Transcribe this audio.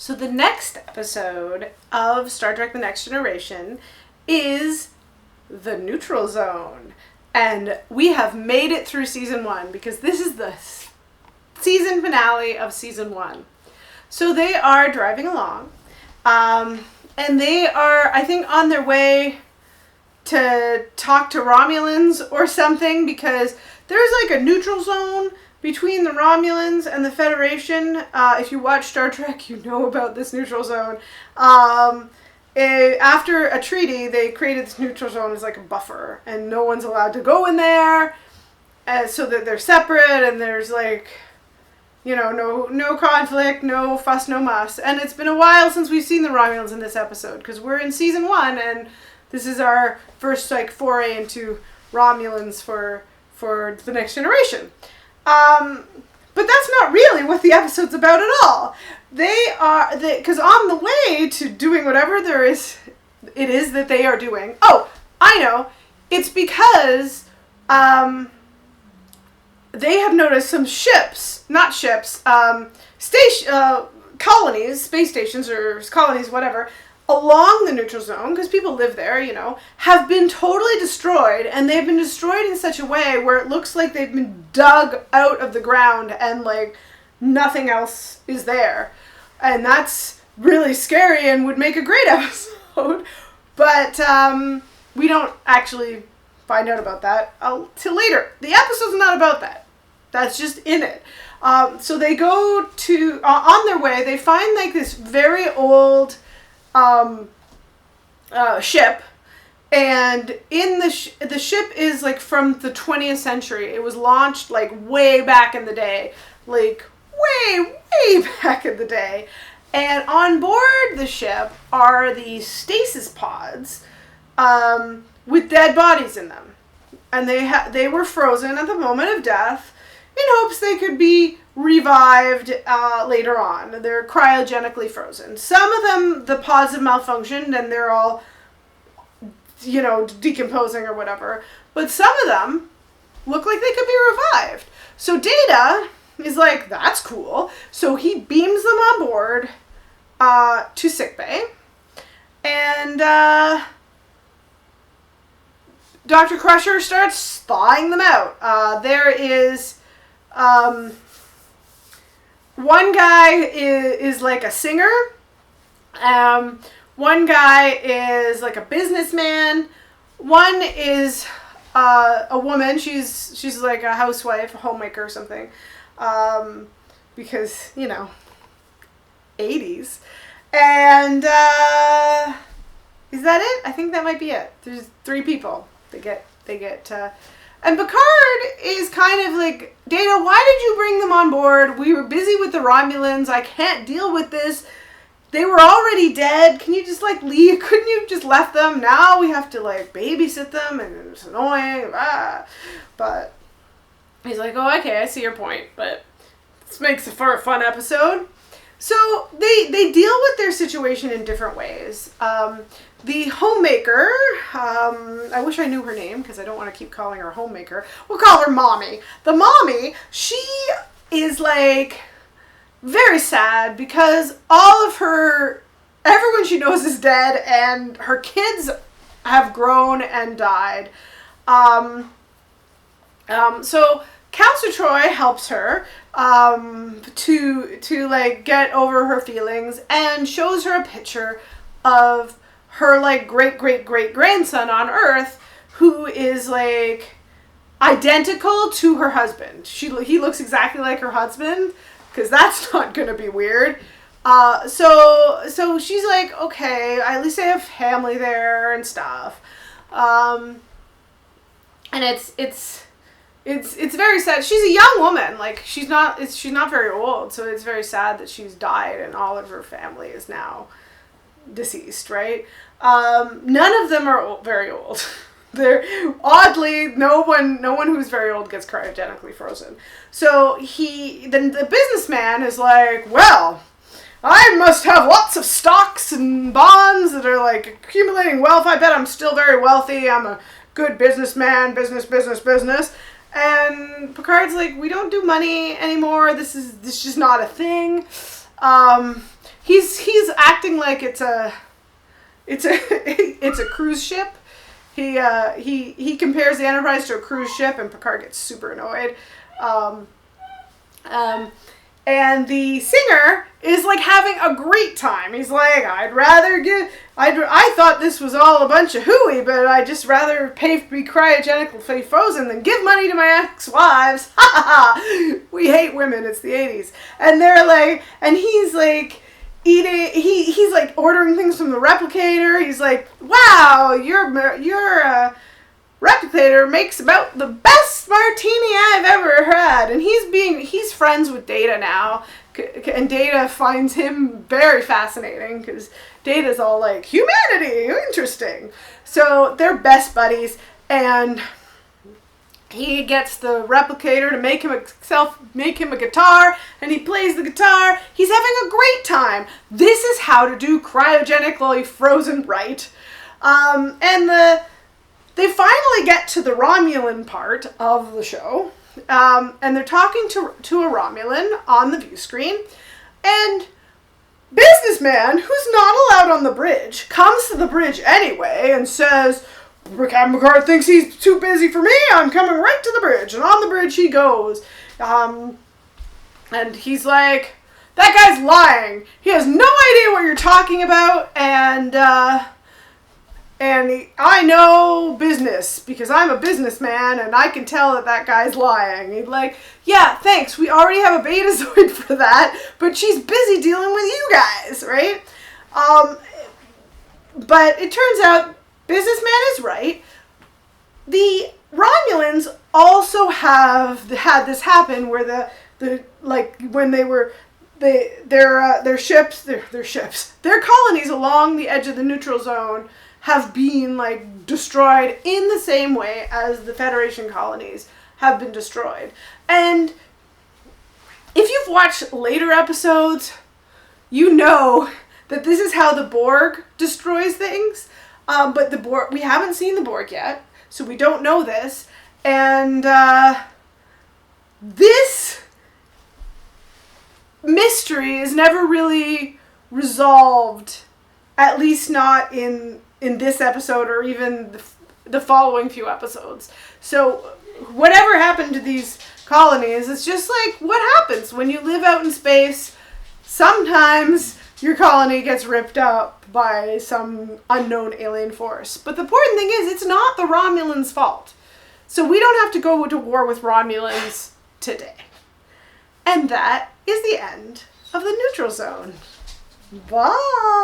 So the next episode of Star Trek The Next Generation is the Neutral Zone. And we have made it through season 1 because this is the season finale of season 1. So they are driving along, and they are, I think, on their way to talk to Romulans or something, because there's like a neutral zone between the Romulans and the Federation. If you watch Star Trek, you know about this neutral zone. After a treaty, they created this neutral zone as like a buffer, and no one's allowed to go in there, so that they're separate, and there's like, you know, no conflict, no fuss, no muss. And it's been a while since we've seen the Romulans in this episode, because we're in season 1, and this is our first like foray into Romulans for the Next Generation. But that's not really what the episode's about at all. Because on the way to doing whatever it is that they are doing. Oh, I know. It's because they have noticed some colonies, space stations or colonies, whatever, along the neutral zone, because people live there, you know, have been totally destroyed, and they've been destroyed in such a way where it looks like they've been dug out of the ground and like nothing else is there. And that's really scary and would make a great episode. But we don't actually find out about that till later. The episode's not about that. That's just in it. So they go to, on their way, they find like this very old ship. And in the ship is like from the 20th century. It was launched like way back in the day. Like way back in the day. And on board the ship are these stasis pods with dead bodies in them. And they were frozen at the moment of death in hopes they could be revived later on. They're cryogenically frozen. Some of them, the pods have malfunctioned and they're all, you know, decomposing or whatever. But some of them look like they could be revived. So Data is like, that's cool. So he beams them on board to sickbay. And Dr. Crusher starts thawing them out. There is one guy is like a singer. One guy is like a businessman. One is a woman. She's like a housewife, a homemaker or something. Because, you know, 80s. And is that it? I think that might be it. There's 3 people. They get and Picard is kind of like, Data, why did you bring them on board? We were busy with the Romulans. I can't deal with this. They were already dead. Can you just like leave? Couldn't you just left them? Now we have to like babysit them, and it's annoying. But he's like, oh, okay, I see your point, but this makes it for a fun episode. So they deal with their situation in different ways. The homemaker, I wish I knew her name because I don't want to keep calling her homemaker. We'll call her Mommy. The Mommy, she is like very sad because everyone she knows is dead, and her kids have grown and died. So Counselor Troy helps her to like get over her feelings and shows her a picture of her like great grandson on Earth, who is like identical to her husband. He looks exactly like her husband, because that's not gonna be weird. So she's like, okay, at least I have family there and stuff. And it's very sad. She's a young woman. Like she's not very old, so it's very sad that she's died and all of her family is now deceased, right? None of them are very old. They're oddly, no one who's very old gets cryogenically frozen. So then the businessman is like, well, I must have lots of stocks and bonds that are like accumulating wealth. I bet I'm still very wealthy. I'm a good businessman, business. And Picard's like, we don't do money anymore. This is just not a thing. he's acting like it's a it's a cruise ship. He compares the Enterprise to a cruise ship, and Picard gets super annoyed. And the singer is like having a great time. He's like, I thought this was all a bunch of hooey, but I'd just rather be cryogenically frozen than give money to my ex-wives. Ha ha ha! We hate women, it's the 80s. And they're like, and he's like, he's like ordering things from the replicator. He's like, wow, your replicator makes about the best martini I've ever had. And he's friends with Data now, and Data finds him very fascinating because Data's all like, humanity, interesting. So they're best buddies, and he gets the replicator to make him a guitar, and he plays the guitar. He's having a great time. This is how to do cryogenically frozen right. They finally get to the Romulan part of the show, and they're talking to a Romulan on the view screen, and businessman, who's not allowed on the bridge, comes to the bridge anyway and says, Captain Picard thinks he's too busy for me, I'm coming right to the bridge. And on the bridge he goes. And he's like, that guy's lying. He has no idea what you're talking about, and I know business because I'm a businessman and I can tell that guy's lying. He's like, yeah, thanks. We already have a Betazoid for that, but she's busy dealing with you guys, right? But it turns out businessman is right. The Romulans also have had this happen where when they were their ships, their colonies along the edge of the neutral zone have been like destroyed in the same way as the Federation colonies have been destroyed. And if you've watched later episodes, you know that this is how the Borg destroys things. But the Borg, we haven't seen the Borg yet, so we don't know this. And this mystery is never really resolved, at least not in this episode or even the following few episodes. So whatever happened to these colonies, it's just like what happens when you live out in space. Sometimes your colony gets ripped up by some unknown alien force. But the important thing is, it's not the Romulans' fault. So we don't have to go to war with Romulans today. And that is the end of the Neutral Zone. Bye!